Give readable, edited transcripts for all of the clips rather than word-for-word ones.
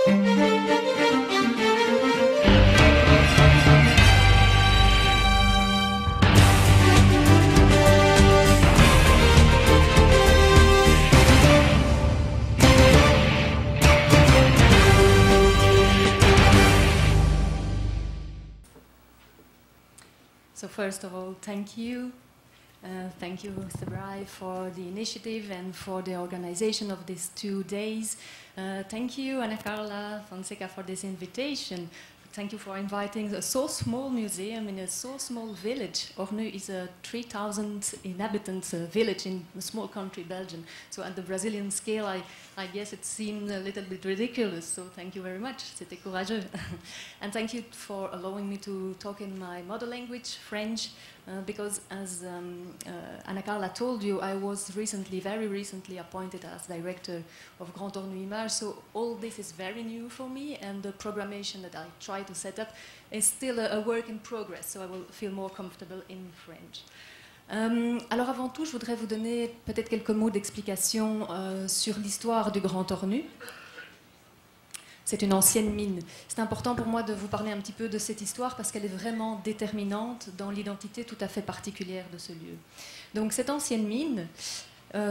So first of all, thank you. Thank you, Sebrai, for the initiative and for the organization of these 2 days. Thank you, Ana Carla Fonseca, for this invitation. Thank you for inviting a so small museum in a so small village. Ornu is a 3,000 inhabitants village in a small country, Belgium. So at the Brazilian scale, I guess it seemed a little bit ridiculous. So thank you very much. C'était courageux. And thank you for allowing me to talk in my mother language, French, because as Ana Carla told you, I was very recently appointed as director of Grand Ornu Image. So all this is very new for me, and the programmation that I try to set up is still a work in progress, so I will feel more comfortable in French. Alors avant tout, je voudrais vous donner peut-être quelques mots d'explication sur l'histoire du Grand Ornu. C'est une ancienne mine. C'est important pour moi de vous parler un petit peu de cette histoire parce qu'elle est vraiment déterminante dans l'identité tout à fait particulière de ce lieu. Donc cette ancienne mine,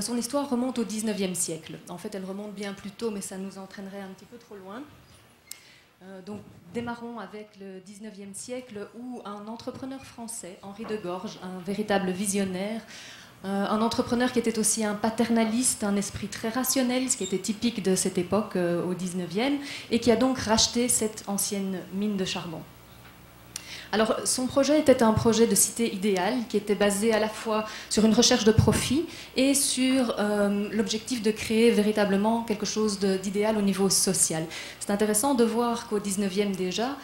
son histoire remonte au 19e siècle. En fait, elle remonte bien plus tôt, mais ça nous entraînerait un petit peu trop loin. Donc démarrons avec le 19e siècle où un entrepreneur français, Henri de Gorge, un véritable visionnaire, un entrepreneur qui était aussi un paternaliste, un esprit très rationnel, ce qui était typique de cette époque au 19e, et qui a donc racheté cette ancienne mine de charbon. Alors, son projet était un projet de cité idéale qui était basé à la fois sur une recherche de profit et sur l'objectif de créer véritablement quelque chose d'idéal au niveau social. C'est intéressant de voir qu'au 19e déjà,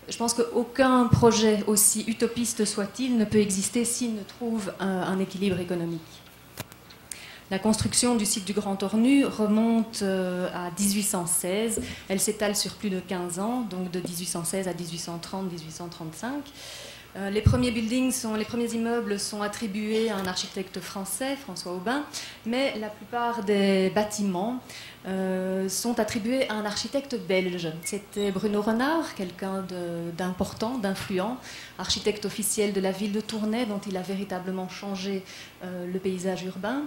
je pense qu'aucun projet, aussi utopiste soit-il, ne peut exister s'il ne trouve un équilibre économique. La construction du site du Grand Ornu remonte à 1816. Elle s'étale sur plus de 15 ans, donc de 1816 à 1830-1835. Les premiers immeubles sont attribués à un architecte français, François Aubin, mais la plupart des bâtiments sont attribués à un architecte belge. C'était Bruno Renard, quelqu'un d'important, d'influent, architecte officiel de la ville de Tournai, dont il a véritablement changé le paysage urbain.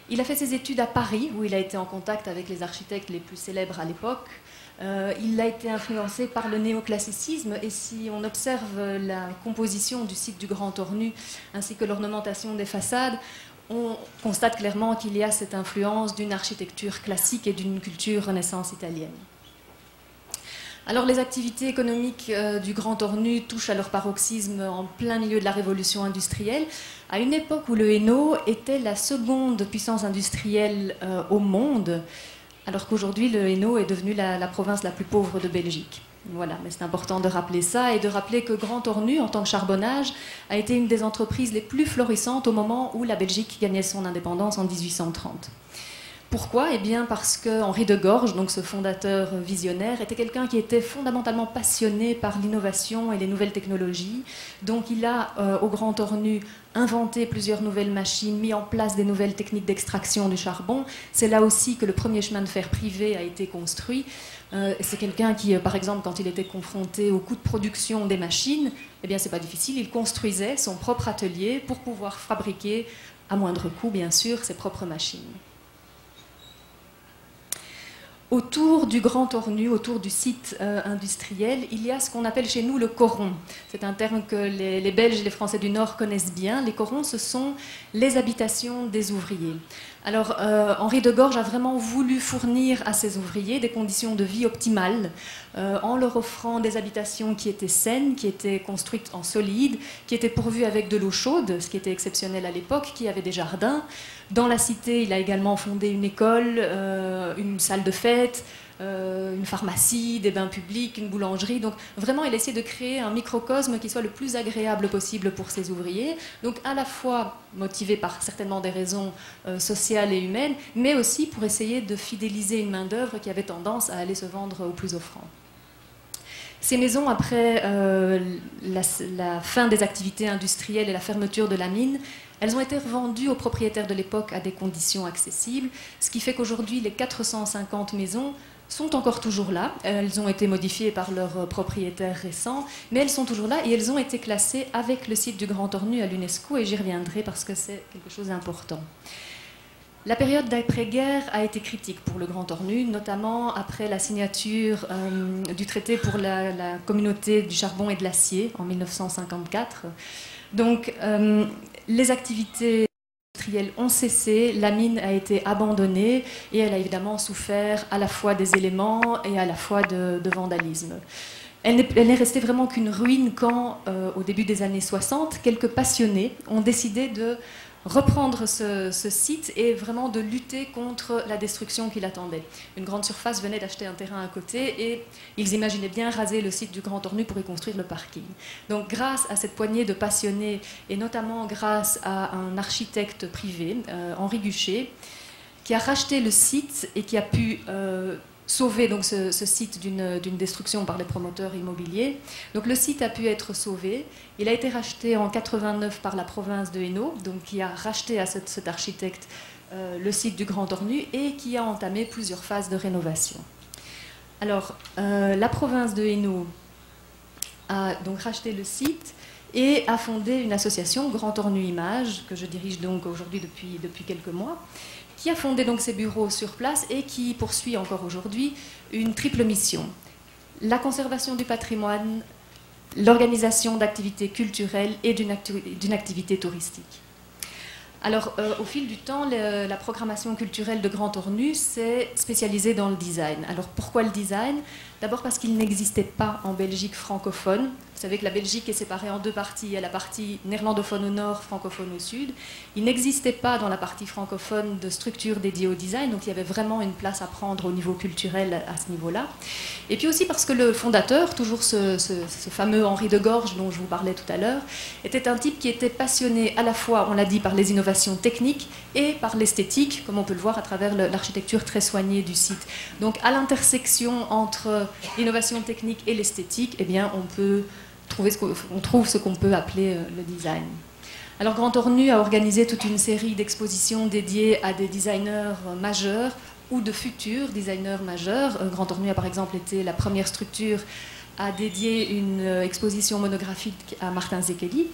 Il a fait ses études à Paris, où il a été en contact avec les architectes les plus célèbres à l'époque. Il a été influencé par le néoclassicisme, et si on observe la composition du site du Grand Ornu, ainsi que l'ornementation des façades, on constate clairement qu'il y a cette influence d'une architecture classique et d'une culture renaissance italienne. Alors les activités économiques du Grand Ornu touchent à leur paroxysme en plein milieu de la révolution industrielle, à une époque où le Hainaut était la seconde puissance industrielle au monde, alors qu'aujourd'hui le Hainaut est devenu la province la plus pauvre de Belgique. Voilà, mais c'est important de rappeler ça et de rappeler que Grand Ornu, en tant que charbonnage, a été une des entreprises les plus florissantes au moment où la Belgique gagnait son indépendance en 1830. Pourquoi? Eh bien parce que Henri de Gorge, donc ce fondateur visionnaire, était quelqu'un qui était fondamentalement passionné par l'innovation et les nouvelles technologies. Donc il a, au Grand Ornu, inventé plusieurs nouvelles machines, mis en place des nouvelles techniques d'extraction du charbon. C'est là aussi que le premier chemin de fer privé a été construit. C'est quelqu'un qui, par exemple, quand il était confronté au coût de production des machines, eh bien c'est pas difficile, il construisait son propre atelier pour pouvoir fabriquer, à moindre coût bien sûr, ses propres machines. Autour du Grand Ornu, autour du site industriel, il y a ce qu'on appelle chez nous le coron. C'est un terme que les Belges et les Français du Nord connaissent bien. Les corons, ce sont les habitations des ouvriers. Alors, Henri de Gorge a vraiment voulu fournir à ses ouvriers des conditions de vie optimales en leur offrant des habitations qui étaient saines, qui étaient construites en solide, qui étaient pourvues avec de l'eau chaude, ce qui était exceptionnel à l'époque, qui avait des jardins. Dans la cité, il a également fondé une école, une salle de fête, une pharmacie, des bains publics, une boulangerie. Donc vraiment, il a essayé de créer un microcosme qui soit le plus agréable possible pour ses ouvriers. Donc à la fois motivé par certainement des raisons sociales et humaines, mais aussi pour essayer de fidéliser une main-d'œuvre qui avait tendance à aller se vendre au plus offrant. Ces maisons, après la fin des activités industrielles et la fermeture de la mine, elles ont été revendues aux propriétaires de l'époque à des conditions accessibles, ce qui fait qu'aujourd'hui, les 450 maisons sont encore toujours là. Elles ont été modifiées par leurs propriétaires récents, mais elles sont toujours là et elles ont été classées avec le site du Grand Ornu à l'UNESCO, et j'y reviendrai parce que c'est quelque chose d'important. La période d'après-guerre a été critique pour le Grand Ornu, notamment après la signature du traité pour la communauté du charbon et de l'acier en 1954. Donc, les activités industrielles ont cessé, la mine a été abandonnée et elle a évidemment souffert à la fois des éléments et à la fois de vandalisme. Elle n'est restée vraiment qu'une ruine quand, au début des années 60, quelques passionnés ont décidé de reprendre ce site et vraiment de lutter contre la destruction qui l'attendait. Une grande surface venait d'acheter un terrain à côté et ils imaginaient bien raser le site du Grand Ornu pour y construire le parking. Donc grâce à cette poignée de passionnés et notamment grâce à un architecte privé, Henri Guchet, qui a racheté le site et qui a pu sauver donc ce site d'une destruction par les promoteurs immobiliers. Donc le site a pu être sauvé. Il a été racheté en 89 par la province de Hainaut, donc qui a racheté à cet architecte le site du Grand Ornu et qui a entamé plusieurs phases de rénovation. Alors la province de Hainaut a donc racheté le site et a fondé une association, Grand Ornu Images, que je dirige donc aujourd'hui depuis quelques mois, qui a fondé donc ses bureaux sur place et qui poursuit encore aujourd'hui une triple mission. La conservation du patrimoine, l'organisation d'activités culturelles et d'une activité touristique. Alors, au fil du temps, la programmation culturelle de Grand Ornu s'est spécialisée dans le design. Alors, pourquoi le design? D'abord parce qu'il n'existait pas en Belgique francophone. Vous savez que la Belgique est séparée en deux parties. Il y a la partie néerlandophone au nord, francophone au sud. Il n'existait pas dans la partie francophone de structure dédiée au design, donc il y avait vraiment une place à prendre au niveau culturel à ce niveau-là. Et puis aussi parce que le fondateur, toujours ce fameux Henri de Gorge dont je vous parlais tout à l'heure, était un type qui était passionné à la fois, on l'a dit, par les innovations techniques et par l'esthétique, comme on peut le voir à travers l'architecture très soignée du site. Donc à l'intersection entre l'innovation technique et l'esthétique, eh bien, on trouve ce qu'on peut appeler le design. Alors Grand Ornu a organisé toute une série d'expositions dédiées à des designers majeurs ou de futurs designers majeurs. Grand Ornu a par exemple été la première structure à dédier une exposition monographique à Martin Zekeli.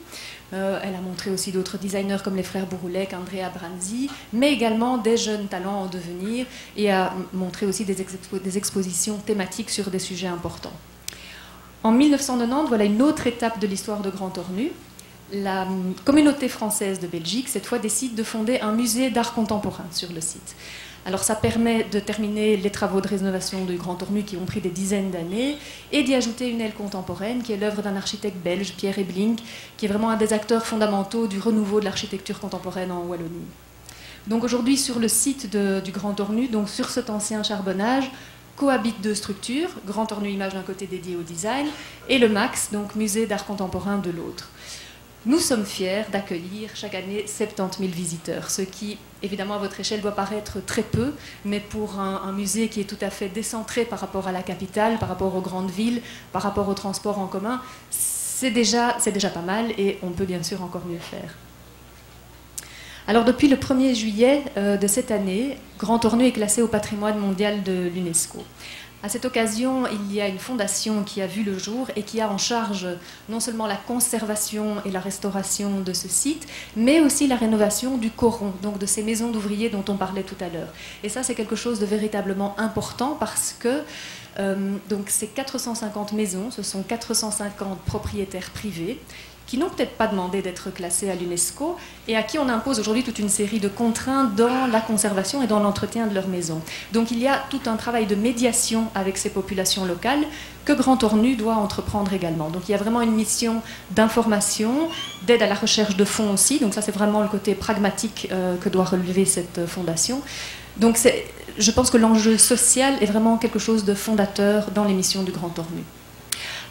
Elle a montré aussi d'autres designers comme les frères Bouroulec, Andrea Branzi, mais également des jeunes talents en devenir, et a montré aussi des expositions thématiques sur des sujets importants. En 1990, voilà une autre étape de l'histoire de Grand Ornu. La communauté française de Belgique, cette fois, décide de fonder un musée d'art contemporain sur le site. Alors ça permet de terminer les travaux de rénovation du Grand Ornu qui ont pris des dizaines d'années et d'y ajouter une aile contemporaine qui est l'œuvre d'un architecte belge, Pierre Eblink, qui est vraiment un des acteurs fondamentaux du renouveau de l'architecture contemporaine en Wallonie. Donc aujourd'hui sur le site du Grand Ornu, donc sur cet ancien charbonnage, cohabitent deux structures, Grand Ornu Images d'un côté dédié au design et le MAX, donc musée d'art contemporain de l'autre. Nous sommes fiers d'accueillir chaque année 70 000 visiteurs, ce qui, évidemment, à votre échelle, doit paraître très peu, mais pour un musée qui est tout à fait décentré par rapport à la capitale, par rapport aux grandes villes, par rapport aux transports en commun, c'est déjà pas mal et on peut bien sûr encore mieux faire. Alors depuis le 1er juillet de cette année, Grand Ornu est classé au patrimoine mondial de l'UNESCO. À cette occasion, il y a une fondation qui a vu le jour et qui a en charge non seulement la conservation et la restauration de ce site, mais aussi la rénovation du coron, donc de ces maisons d'ouvriers dont on parlait tout à l'heure. Et ça, c'est quelque chose de véritablement important parce que donc ces 450 maisons, ce sont 450 propriétaires privés qui n'ont peut-être pas demandé d'être classés à l'UNESCO et à qui on impose aujourd'hui toute une série de contraintes dans la conservation et dans l'entretien de leurs maisons. Donc il y a tout un travail de médiation avec ces populations locales que Grand Ornu doit entreprendre également. Donc il y a vraiment une mission d'information, d'aide à la recherche de fonds aussi. Donc ça c'est vraiment le côté pragmatique que doit relever cette fondation. Donc je pense que l'enjeu social est vraiment quelque chose de fondateur dans les missions du Grand Ornu.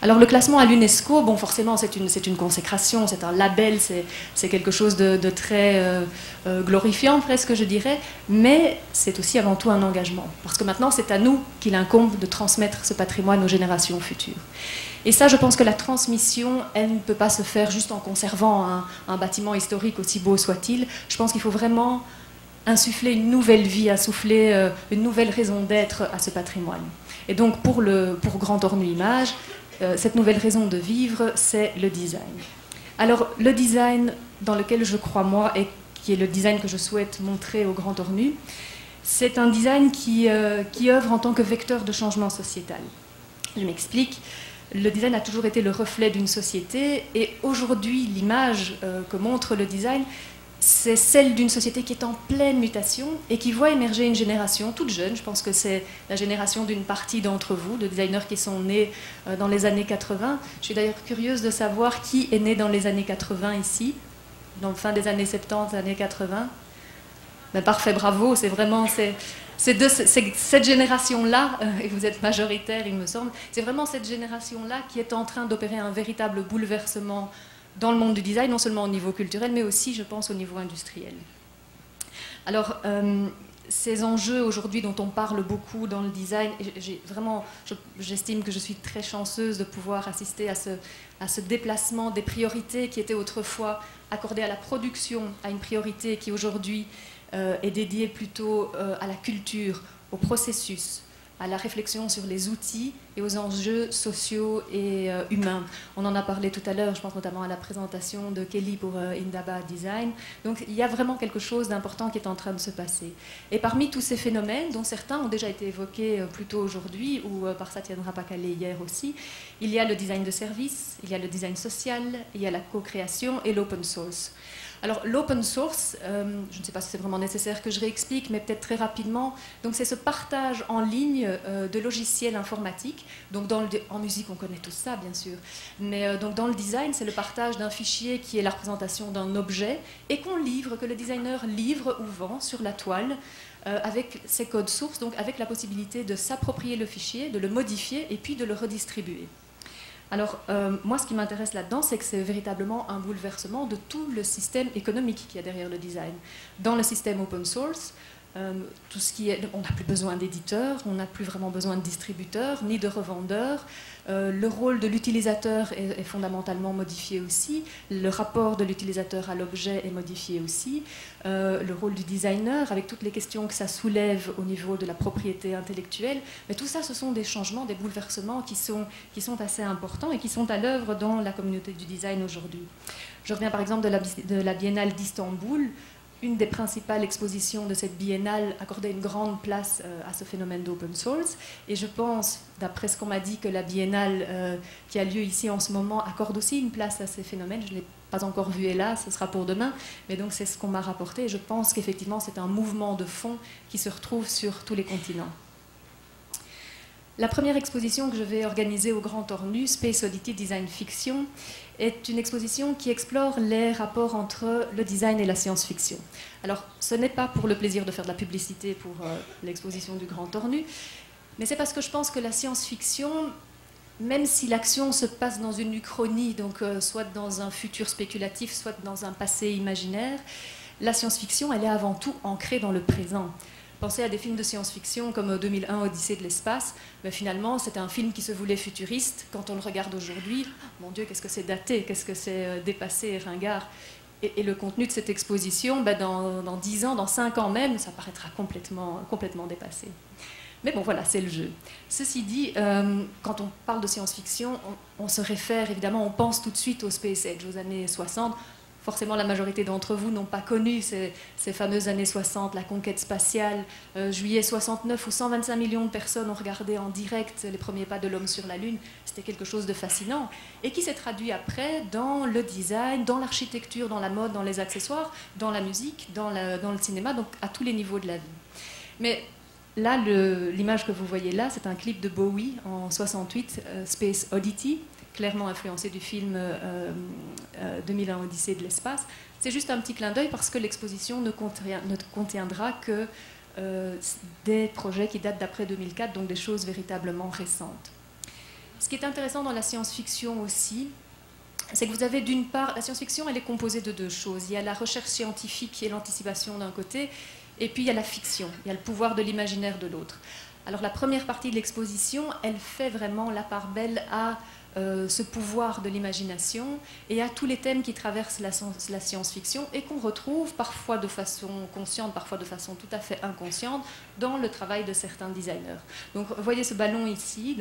Alors le classement à l'UNESCO, bon forcément c'est une consécration, c'est un label, c'est quelque chose de très glorifiant presque je dirais, mais c'est aussi avant tout un engagement, parce que maintenant c'est à nous qu'il incombe de transmettre ce patrimoine aux générations futures. Et ça je pense que la transmission, elle ne peut pas se faire juste en conservant un bâtiment historique aussi beau soit-il, je pense qu'il faut vraiment insuffler une nouvelle vie, insuffler une nouvelle raison d'être à ce patrimoine. Et donc pour Grand Ornu Images, cette nouvelle raison de vivre, c'est le design. Alors le design dans lequel je crois moi, et qui est le design que je souhaite montrer au Grand Ornu, c'est un design qui œuvre en tant que vecteur de changement sociétal. Je m'explique. Le design a toujours été le reflet d'une société, et aujourd'hui, l'image que montre le design, c'est celle d'une société qui est en pleine mutation et qui voit émerger une génération toute jeune. Je pense que c'est la génération d'une partie d'entre vous, de designers qui sont nés dans les années 80. Je suis d'ailleurs curieuse de savoir qui est né dans les années 80 ici, dans le fin des années 70, années 80. Ben parfait, bravo, c'est vraiment... C'est cette génération-là, et vous êtes majoritaire, il me semble, c'est vraiment cette génération-là qui est en train d'opérer un véritable bouleversement dans le monde du design, non seulement au niveau culturel, mais aussi, je pense, au niveau industriel. Alors, ces enjeux aujourd'hui dont on parle beaucoup dans le design, j'estime que je suis très chanceuse de pouvoir assister à ce déplacement des priorités qui étaient autrefois accordées à la production, à une priorité qui aujourd'hui est dédiée plutôt à la culture, au processus, à la réflexion sur les outils et aux enjeux sociaux et humains. On en a parlé tout à l'heure, je pense notamment à la présentation de Kelly pour Indaba Design. Donc il y a vraiment quelque chose d'important qui est en train de se passer. Et parmi tous ces phénomènes, dont certains ont déjà été évoqués plus tôt aujourd'hui, ou par Satyen Rapakale hier aussi, il y a le design de service, il y a le design social, il y a la co-création et l'open source. Alors l'open source, je ne sais pas si c'est vraiment nécessaire que je réexplique, mais peut-être très rapidement, donc c'est ce partage en ligne de logiciels informatiques. Donc en musique, on connaît tout ça, bien sûr, mais donc dans le design, c'est le partage d'un fichier qui est la représentation d'un objet et qu'on livre, que le designer livre ou vend sur la toile avec ses codes sources, donc avec la possibilité de s'approprier le fichier, de le modifier et puis de le redistribuer. Alors, moi, ce qui m'intéresse là-dedans, c'est que c'est véritablement un bouleversement de tout le système économique qu'il y a derrière le design. Dans le système open source, tout ce qui est, on n'a plus besoin d'éditeurs, on n'a plus vraiment besoin de distributeurs, ni de revendeurs. Le rôle de l'utilisateur est fondamentalement modifié aussi. Le rapport de l'utilisateur à l'objet est modifié aussi. Le rôle du designer, avec toutes les questions que ça soulève au niveau de la propriété intellectuelle. Mais tout ça, ce sont des changements, des bouleversements qui sont assez importants et qui sont à l'œuvre dans la communauté du design aujourd'hui. Je reviens par exemple de la Biennale d'Istanbul. Une des principales expositions de cette biennale accordait une grande place à ce phénomène d'open source. Et je pense, d'après ce qu'on m'a dit, que la biennale qui a lieu ici en ce moment accorde aussi une place à ces phénomènes. Je ne l'ai pas encore vu, hélas, ce sera pour demain. Mais donc c'est ce qu'on m'a rapporté. Et je pense qu'effectivement, c'est un mouvement de fond qui se retrouve sur tous les continents. La première exposition que je vais organiser au Grand Ornu, Space Oddity Design Fiction, est une exposition qui explore les rapports entre le design et la science-fiction. Alors, ce n'est pas pour le plaisir de faire de la publicité pour l'exposition du Grand Ornu, mais c'est parce que je pense que la science-fiction, même si l'action se passe dans une uchronie, donc soit dans un futur spéculatif, soit dans un passé imaginaire, la science-fiction, elle est avant tout ancrée dans le présent. Pensez à des films de science-fiction comme 2001, Odyssée de l'espace. Mais finalement, c'était un film qui se voulait futuriste. Quand on le regarde aujourd'hui, mon Dieu, qu'est-ce que c'est daté, qu'est-ce que c'est dépassé et ringard. Et le contenu de cette exposition, dans 10 ans, dans 5 ans même, ça paraîtra complètement dépassé. Mais bon, voilà, c'est le jeu. Ceci dit, quand on parle de science-fiction, on se réfère, évidemment, on pense tout de suite au Space Age, aux années 60. Forcément, la majorité d'entre vous n'ont pas connu ces fameuses années 60, la conquête spatiale. Juillet 69, où 125 millions de personnes ont regardé en direct les premiers pas de l'homme sur la Lune. C'était quelque chose de fascinant. Et qui s'est traduit après dans le design, dans l'architecture, dans la mode, dans les accessoires, dans la musique, dans le cinéma, donc à tous les niveaux de la vie. Mais là, l'image que vous voyez là, c'est un clip de Bowie en 68, Space Oddity, clairement influencé du film 2001 Odyssée de l'espace. C'est juste un petit clin d'œil parce que l'exposition ne contiendra que des projets qui datent d'après 2004, donc des choses véritablement récentes. Ce qui est intéressant dans la science-fiction aussi, c'est que vous avez d'une part, la science-fiction, elle est composée de deux choses. Il y a la recherche scientifique et l'anticipation d'un côté, et puis il y a la fiction, il y a le pouvoir de l'imaginaire de l'autre. Alors la première partie de l'exposition, elle fait vraiment la part belle à ce pouvoir de l'imagination et à tous les thèmes qui traversent la science-fiction et qu'on retrouve parfois de façon consciente, parfois de façon tout à fait inconsciente dans le travail de certains designers. Donc vous voyez ce ballon ici,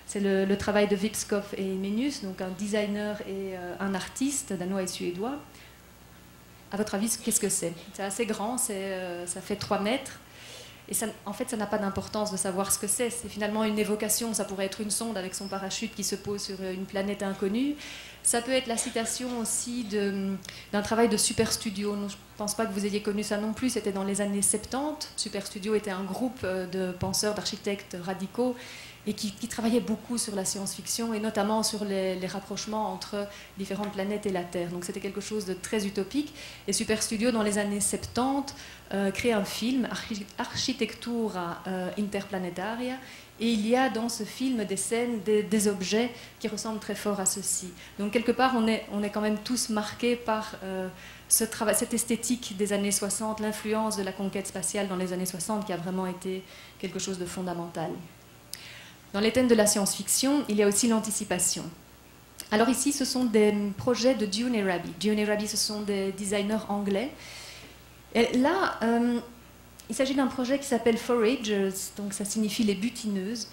c'est le travail de Vipskov et Menius, donc un designer et un artiste danois et suédois. À votre avis, qu'est-ce que c'est? C'est assez grand, ça fait 3 mètres. Et ça, en fait, ça n'a pas d'importance de savoir ce que c'est. C'est finalement une évocation. Ça pourrait être une sonde avec son parachute qui se pose sur une planète inconnue. Ça peut être la citation aussi d'un travail de Super Studio. Je ne pense pas que vous ayez connu ça non plus. C'était dans les années 70. Super Studio était un groupe de penseurs, d'architectes radicaux et qui travaillaient beaucoup sur la science-fiction et notamment sur les rapprochements entre différentes planètes et la Terre. Donc c'était quelque chose de très utopique. Et Super Studio, dans les années 70, crée un film, Architectura Interplanetaria, et il y a dans ce film des scènes, des objets qui ressemblent très fort à ceci. Donc quelque part, on est quand même tous marqués par cette esthétique des années 60, l'influence de la conquête spatiale dans les années 60 qui a vraiment été quelque chose de fondamental. Dans les thèmes de la science-fiction, il y a aussi l'anticipation. Alors ici, ce sont des projets de Dune et Raby. Dune et Raby, ce sont des designers anglais. Et là, il s'agit d'un projet qui s'appelle Foragers, donc ça signifie les butineuses.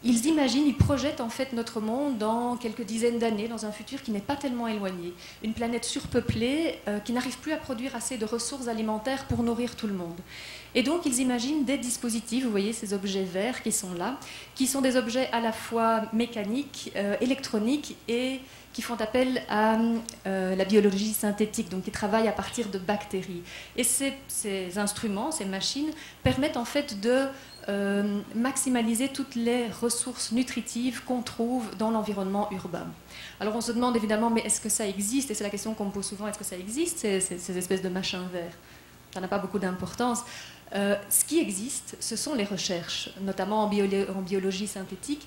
Ils imaginent, ils projettent en fait notre monde dans quelques dizaines d'années, dans un futur qui n'est pas tellement éloigné. Une planète surpeuplée qui n'arrive plus à produire assez de ressources alimentaires pour nourrir tout le monde. Et donc ils imaginent des dispositifs, vous voyez ces objets verts qui sont là, qui sont des objets à la fois mécaniques, électroniques et qui font appel à la biologie synthétique, donc qui travaillent à partir de bactéries. Et ces instruments, ces machines, permettent en fait de maximaliser toutes les ressources nutritives qu'on trouve dans l'environnement urbain. Alors on se demande évidemment, mais est-ce que ça existe? Et c'est la question qu'on me pose souvent, est-ce que ça existe, ces espèces de machins verts? Ça n'a pas beaucoup d'importance. Ce qui existe, ce sont les recherches, notamment en biologie synthétique.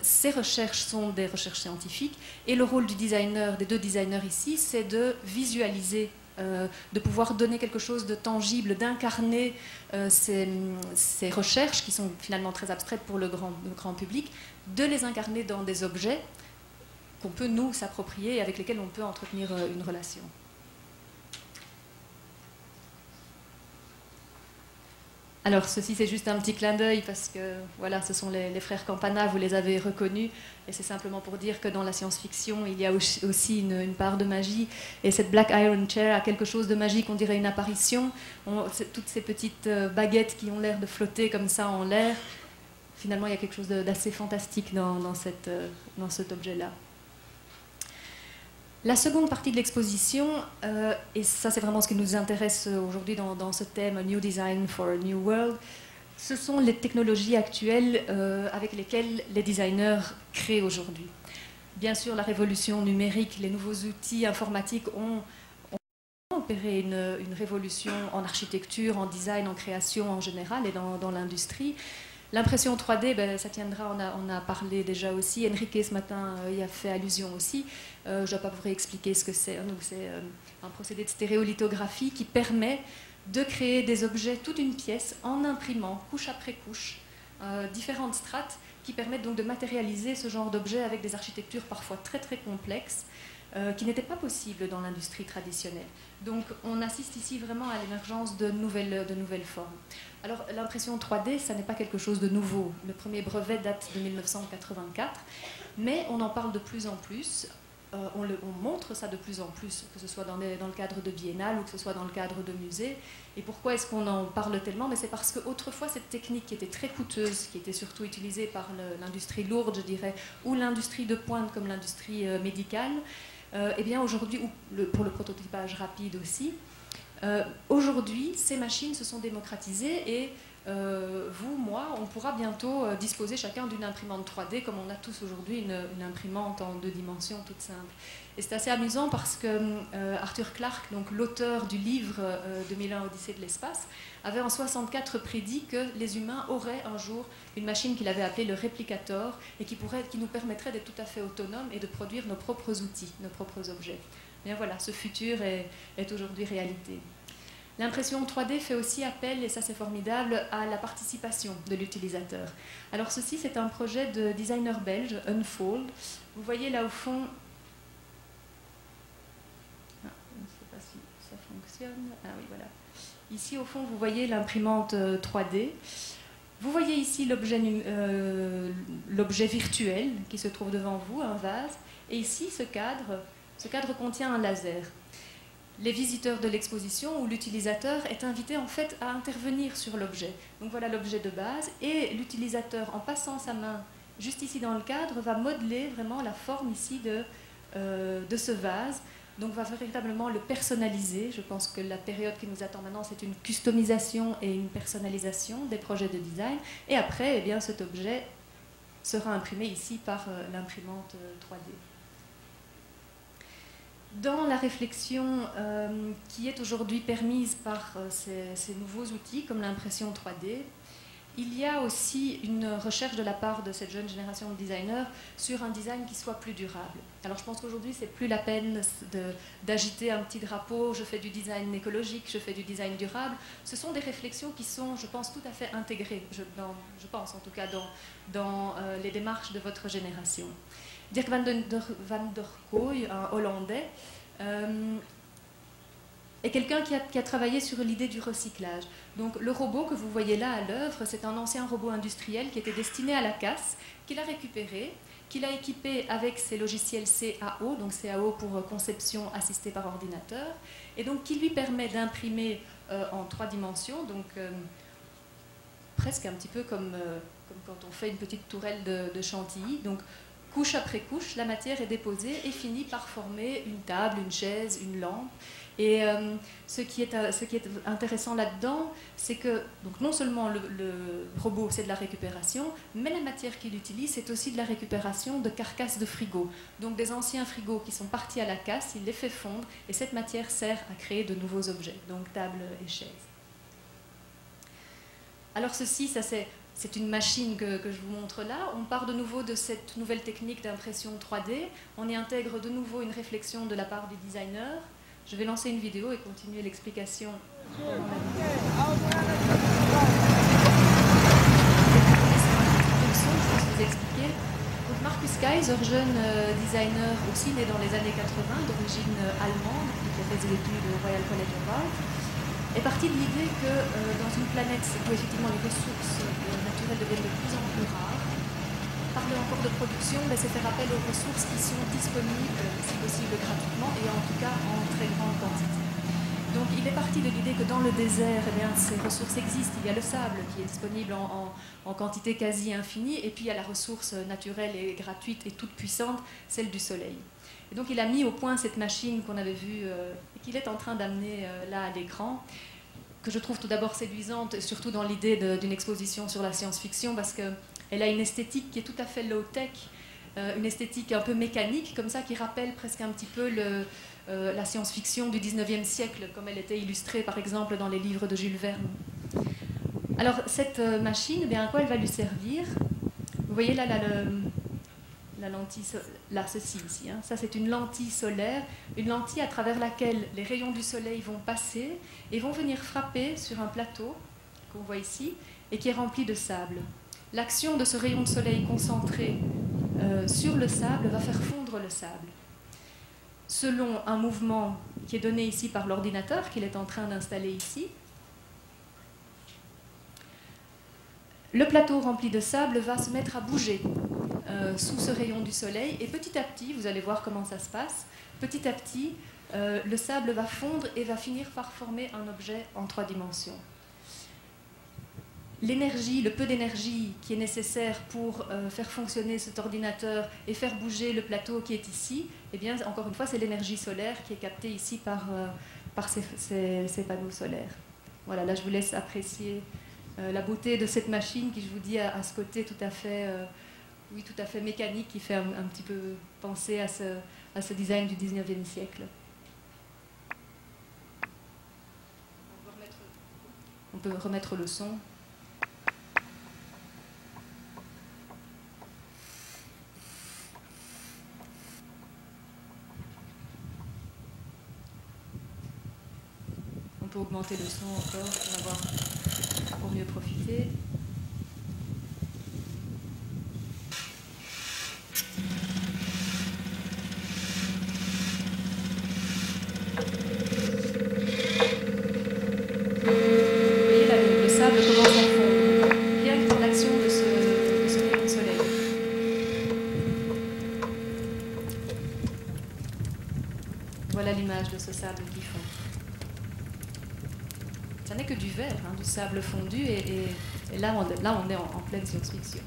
Ces recherches sont des recherches scientifiques et le rôle du designer, des deux designers ici, c'est de visualiser, de pouvoir donner quelque chose de tangible, d'incarner ces recherches qui sont finalement très abstraites pour le grand public, de les incarner dans des objets qu'on peut nous s'approprier et avec lesquels on peut entretenir une relation. Alors, ceci, c'est juste un petit clin d'œil parce que, voilà, ce sont les frères Campana, vous les avez reconnus. Et c'est simplement pour dire que dans la science-fiction, il y a aussi une part de magie. Et cette Black Iron Chair a quelque chose de magique, on dirait une apparition. Toutes ces petites baguettes qui ont l'air de flotter comme ça en l'air. Finalement, il y a quelque chose d'assez fantastique dans cet objet-là. La seconde partie de l'exposition, et ça c'est vraiment ce qui nous intéresse aujourd'hui dans ce thème New Design for a New World, ce sont les technologies actuelles avec lesquelles les designers créent aujourd'hui. Bien sûr, la révolution numérique, les nouveaux outils informatiques ont opéré une révolution en architecture, en design, en création en général et dans l'industrie. L'impression 3D, ça tiendra, on a parlé déjà aussi. Enrique, ce matin, y a fait allusion aussi. Je ne vais pas vous réexpliquer ce que c'est. C'est un procédé de stéréolithographie qui permet de créer des objets, toute une pièce, en imprimant, couche après couche, différentes strates, qui permettent donc de matérialiser ce genre d'objets avec des architectures parfois très très complexes, qui n'étaient pas possibles dans l'industrie traditionnelle. Donc on assiste ici vraiment à l'émergence de nouvelles formes. Alors l'impression 3D, ça n'est pas quelque chose de nouveau. Le premier brevet date de 1984, mais on en parle de plus en plus. On montre ça de plus en plus, que ce soit dans le cadre de biennales ou que ce soit dans le cadre de musées. Et pourquoi est-ce qu'on en parle tellement? Mais c'est parce qu'autrefois, cette technique qui était très coûteuse, qui était surtout utilisée par l'industrie lourde, je dirais, ou l'industrie de pointe comme l'industrie médicale, eh bien aujourd'hui, ou pour le prototypage rapide aussi, aujourd'hui, ces machines se sont démocratisées et vous, moi, on pourra bientôt disposer chacun d'une imprimante 3D comme on a tous aujourd'hui une imprimante en 2 dimensions toute simple. Et c'est assez amusant parce que Arthur Clarke, donc l'auteur du livre 2001 Odyssée de l'espace, avait en 64 prédit que les humains auraient un jour une machine qu'il avait appelée le réplicator et qui nous permettrait d'être tout à fait autonomes et de produire nos propres outils, nos propres objets. Bien voilà, ce futur est aujourd'hui réalité. L'impression 3D fait aussi appel, et ça c'est formidable, à la participation de l'utilisateur. Alors ceci, c'est un projet de designer belge, Unfold. Vous voyez là au fond... Ah, je ne sais pas si ça fonctionne. Ah oui, voilà. Ici, au fond, vous voyez l'imprimante 3D. Vous voyez ici l'objet virtuel qui se trouve devant vous, un vase. Et ici, ce cadre contient un laser. Les visiteurs de l'exposition ou l'utilisateur est invité en fait à intervenir sur l'objet. Donc voilà l'objet de base. Et l'utilisateur, en passant sa main juste ici dans le cadre, va modeler vraiment la forme ici de ce vase. Donc va véritablement le personnaliser. Je pense que la période qui nous attend maintenant, c'est une customisation et une personnalisation des projets de design. Et après, eh bien, cet objet sera imprimé ici par l'imprimante 3D. Dans la réflexion qui est aujourd'hui permise par ces nouveaux outils, comme l'impression 3D, il y a aussi une recherche de la part de cette jeune génération de designers sur un design qui soit plus durable. Alors je pense qu'aujourd'hui, c'est plus la peine d'agiter un petit drapeau, je fais du design écologique, je fais du design durable. Ce sont des réflexions qui sont, je pense, tout à fait intégrées, je pense en tout cas, dans les démarches de votre génération. Dirk van der Kooi, un Hollandais, est quelqu'un qui a travaillé sur l'idée du recyclage. Donc le robot que vous voyez là à l'œuvre, c'est un ancien robot industriel qui était destiné à la casse, qu'il a récupéré, qu'il a équipé avec ses logiciels CAO, donc CAO pour conception assistée par ordinateur, et donc qui lui permet d'imprimer en 3 dimensions, donc presque un petit peu comme quand on fait une petite tourelle de chantilly. Donc couche après couche, la matière est déposée et finit par former une table, une chaise, une lampe. Et ce qui est intéressant là-dedans, c'est que donc non seulement le robot, c'est de la récupération, mais la matière qu'il utilise, c'est aussi de la récupération de carcasses de frigos. Donc des anciens frigos qui sont partis à la casse, il les fait fondre, et cette matière sert à créer de nouveaux objets, donc tables et chaises. Alors ceci, ça c'est une machine que je vous montre là. On part de nouveau de cette nouvelle technique d'impression 3D. On y intègre de nouveau une réflexion de la part du designer. Je vais lancer une vidéo et continuer l'explication. Je vais vous expliquer. Donc Markus Kaiser, jeune designer aussi né dans les années 80, d'origine allemande, qui a fait des études au Royal College of Art, est parti de l'idée que dans une planète où effectivement les ressources naturelles deviennent de plus en plus rares, parler encore de production, c'est faire appel aux ressources qui sont disponibles, si possible gratuitement, et en tout cas en très grande quantité. Donc il est parti de l'idée que dans le désert, eh bien, ces ressources existent. Il y a le sable qui est disponible en quantité quasi infinie, et puis il y a la ressource naturelle et gratuite et toute puissante, celle du soleil. Et donc il a mis au point cette machine qu'on avait vue et qu'il est en train d'amener là à l'écran, que je trouve tout d'abord séduisante, surtout dans l'idée d'une exposition sur la science-fiction, parce qu'elle a une esthétique qui est tout à fait low-tech, une esthétique un peu mécanique, comme ça, qui rappelle presque un petit peu la science-fiction du 19e siècle, comme elle était illustrée par exemple dans les livres de Jules Verne. Alors cette machine, eh bien, à quoi elle va lui servir? Vous voyez là, la lentille, là ceci ici, hein. Ça c'est une lentille solaire, une lentille à travers laquelle les rayons du soleil vont passer et vont venir frapper sur un plateau qu'on voit ici et qui est rempli de sable. L'action de ce rayon de soleil concentré sur le sable va faire fondre le sable. Selon un mouvement qui est donné ici par l'ordinateur qu'il est en train d'installer ici, le plateau rempli de sable va se mettre à bouger sous ce rayon du soleil, et petit à petit, vous allez voir comment ça se passe, petit à petit, le sable va fondre et va finir par former un objet en 3 dimensions. L'énergie, le peu d'énergie qui est nécessaire pour faire fonctionner cet ordinateur et faire bouger le plateau qui est ici, eh bien, encore une fois, c'est l'énergie solaire qui est captée ici par ces panneaux solaires. Voilà, là je vous laisse apprécier la beauté de cette machine qui, je vous dis, a ce côté tout à fait, oui, tout à fait mécanique, qui fait un petit peu penser à ce design du 19e siècle. On peut remettre le son. On peu augmenter le son encore pour mieux profiter. De ce sable qui fond. Ça n'est que du verre, hein, du sable fondu, et là, on est en pleine science-fiction.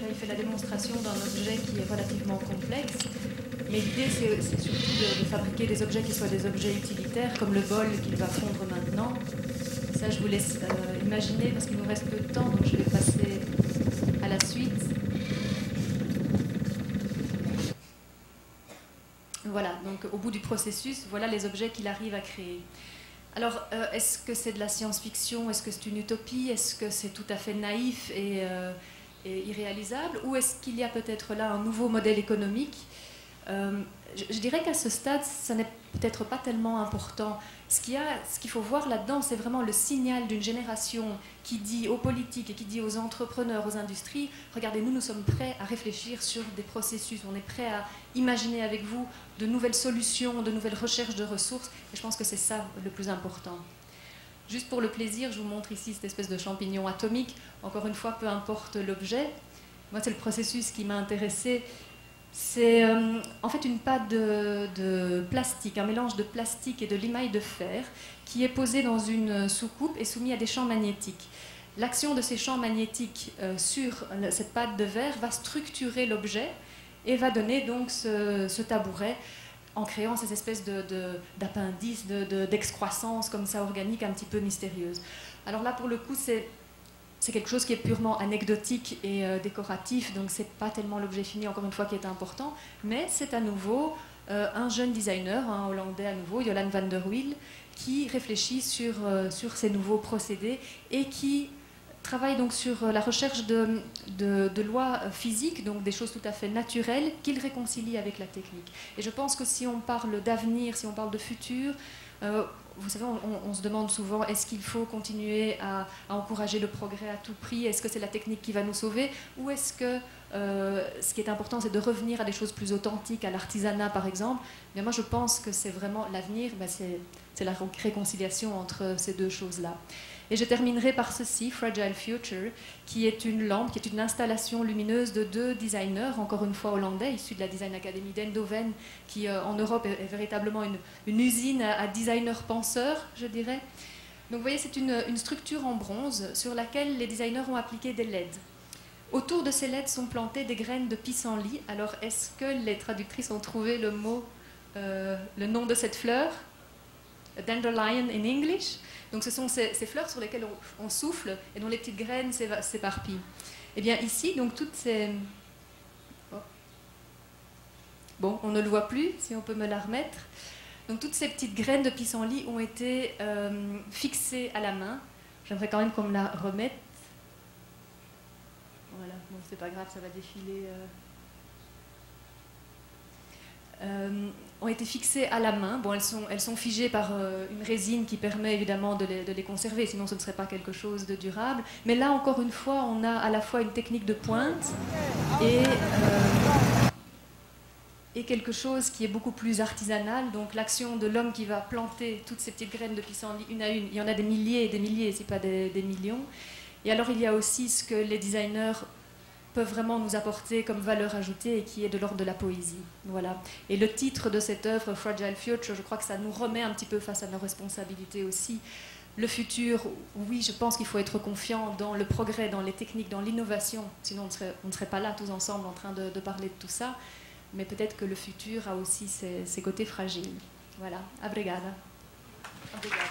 Il fait la démonstration d'un objet qui est relativement complexe, mais l'idée c'est surtout de fabriquer des objets qui soient des objets utilitaires, comme le bol qu'il va fondre maintenant. Ça, je vous laisse imaginer, parce qu'il nous reste peu de temps, donc je vais passer à la suite. Voilà, donc au bout du processus, voilà les objets qu'il arrive à créer. Alors, est-ce que c'est de la science-fiction? Est-ce que c'est une utopie? Est-ce que c'est tout à fait naïf et irréalisable, ou est-ce qu'il y a peut-être là un nouveau modèle économique? Je dirais qu'à ce stade, ça n'est peut-être pas tellement important. Ce qu'il faut voir là-dedans, c'est vraiment le signal d'une génération qui dit aux politiques et qui dit aux entrepreneurs, aux industries, regardez, nous sommes prêts à réfléchir sur des processus, on est prêts à imaginer avec vous de nouvelles solutions, de nouvelles recherches de ressources, et je pense que c'est ça le plus important. Juste pour le plaisir, je vous montre ici cette espèce de champignon atomique. Encore une fois, peu importe l'objet. Moi, c'est le processus qui m'a intéressée. C'est en fait une pâte de plastique, un mélange de plastique et de limaille de fer qui est posé dans une soucoupe et soumis à des champs magnétiques. L'action de ces champs magnétiques sur cette pâte de verre va structurer l'objet et va donner donc ce tabouret, en créant ces espèces d'appendices, d'excroissance comme ça organique un petit peu mystérieuse. Alors là, pour le coup, c'est quelque chose qui est purement anecdotique et décoratif, donc c'est pas tellement l'objet fini, encore une fois, qui est important, mais c'est à nouveau un jeune designer, un Hollandais à nouveau, Jolan van der Wiel, qui réfléchit sur ces nouveaux procédés et qui travaille donc sur la recherche de lois physiques, donc des choses tout à fait naturelles, qu'il réconcilie avec la technique. Et je pense que si on parle d'avenir, si on parle de futur, vous savez, on se demande souvent, est-ce qu'il faut continuer à encourager le progrès à tout prix? Est-ce que c'est la technique qui va nous sauver? Ou est-ce que ce qui est important, c'est de revenir à des choses plus authentiques, à l'artisanat par exemple? Mais moi, je pense que c'est vraiment l'avenir, c'est la réconciliation entre ces deux choses-là. Et je terminerai par ceci, Fragile Future, qui est une lampe, qui est une installation lumineuse de deux designers, encore une fois hollandais, issus de la Design Academy d'Eindhoven, qui en Europe est véritablement une usine à designers penseurs, je dirais. Donc vous voyez, c'est une structure en bronze sur laquelle les designers ont appliqué des LED. Autour de ces LED sont plantées des graines de pissenlit. Alors, est-ce que les traductrices ont trouvé le mot, le nom de cette fleur? A dandelion in English. Donc ce sont ces fleurs sur lesquelles on souffle et dont les petites graines s'éparpillent. Et bien ici, donc toutes ces... Oh. Bon, on ne le voit plus, si on peut me la remettre. Donc toutes ces petites graines de pissenlit ont été fixées à la main. J'aimerais quand même qu'on me la remette. Voilà, Bon, c'est pas grave, ça va défiler. Ont été fixées à la main. Bon, elles sont figées par une résine qui permet évidemment de les conserver, sinon ce ne serait pas quelque chose de durable. Mais là, encore une fois, on a à la fois une technique de pointe et quelque chose qui est beaucoup plus artisanal. Donc l'action de l'homme qui va planter toutes ces petites graines de pissenlit une à une, il y en a des milliers et des milliers, si pas des millions. Et alors il y a aussi ce que les designers peuvent vraiment nous apporter comme valeur ajoutée et qui est de l'ordre de la poésie. Voilà. Et le titre de cette œuvre, Fragile Future, je crois que ça nous remet un petit peu face à nos responsabilités aussi. Le futur, oui, je pense qu'il faut être confiant dans le progrès, dans les techniques, dans l'innovation, sinon on ne serait pas là tous ensemble en train de parler de tout ça. Mais peut-être que le futur a aussi ses côtés fragiles. Voilà. Obrigada. Obrigada.